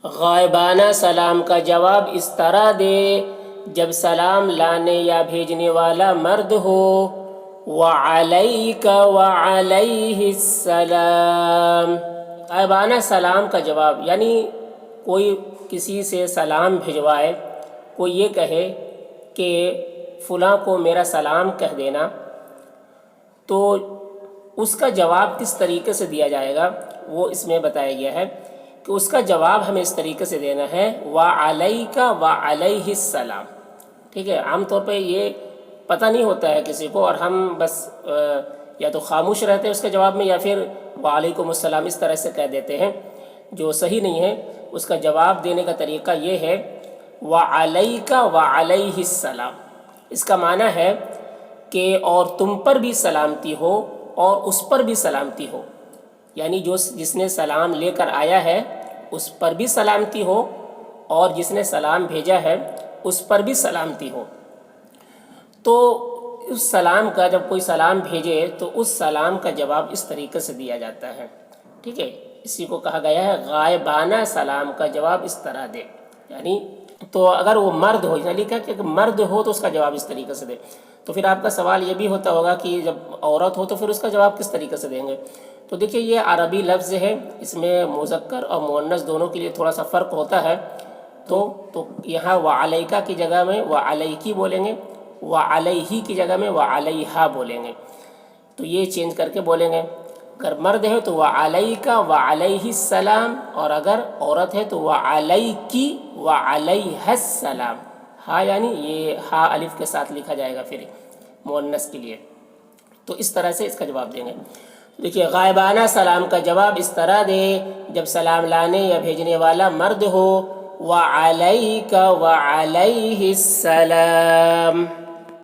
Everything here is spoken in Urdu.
غائبانہ سلام کا جواب اس طرح دے جب سلام لانے یا بھیجنے والا مرد ہو، وعلیک وعلیہ السلام۔ غائبانہ سلام کا جواب یعنی کوئی کسی سے سلام بھجوائے، کوئی یہ کہے کہ فلاں کو میرا سلام کہہ دینا، تو اس کا جواب کس طریقے سے دیا جائے گا وہ اس میں بتایا گیا ہے کہ اس کا جواب ہمیں اس طریقے سے دینا ہے وعلیک وعلیہ السلام۔ ٹھیک ہے، عام طور پہ یہ پتہ نہیں ہوتا ہے کسی کو، اور ہم بس یا تو خاموش رہتے ہیں اس کے جواب میں، یا پھر وعلیکم السلام اس طرح سے کہہ دیتے ہیں، جو صحیح نہیں ہے۔ اس کا جواب دینے کا طریقہ یہ ہے وعلیک وعلیہ السلام۔ اس کا معنی ہے کہ اور تم پر بھی سلامتی ہو اور اس پر بھی سلامتی ہو، یعنی جس نے سلام لے کر آیا ہے اس پر بھی سلامتی ہو، اور جس نے سلام بھیجا ہے اس پر بھی سلامتی ہو۔ تو اس سلام کا، جب کوئی سلام بھیجے تو اس سلام کا جواب اس طریقے سے دیا جاتا ہے۔ ٹھیک ہے، اسی کو کہا گیا ہے غائبانہ سلام کا جواب اس طرح دے، یعنی تو اگر وہ مرد ہو، یعنی لکھا کہ مرد ہو تو اس کا جواب اس طریقے سے دے۔ تو پھر آپ کا سوال یہ بھی ہوتا ہوگا کہ جب عورت ہو تو پھر اس کا جواب کس طریقے سے دیں گے؟ تو دیکھیے یہ عربی لفظ ہے، اس میں مذکر اور مؤنث دونوں کے لیے تھوڑا سا فرق ہوتا ہے۔ تو یہاں وعلیکہ کی جگہ میں وعلیکی بولیں گے، وعلیہ کی جگہ میں وعلیہا بولیں گے، تو یہ چینج کر کے بولیں گے۔ اگر مرد ہے تو وعلیک وعلیہ السلام، اور اگر عورت ہے تو وعلیکی وعلیہ السلام۔ ہا یعنی یہ ہا الف کے ساتھ لکھا جائے گا پھر مؤنث کے لیے، تو اس طرح سے اس کا جواب دیں گے۔ دیکھیے غائبانہ سلام کا جواب اس طرح دے جب سلام لانے یا بھیجنے والا مرد ہو، وعلیک وعلیہ السلام۔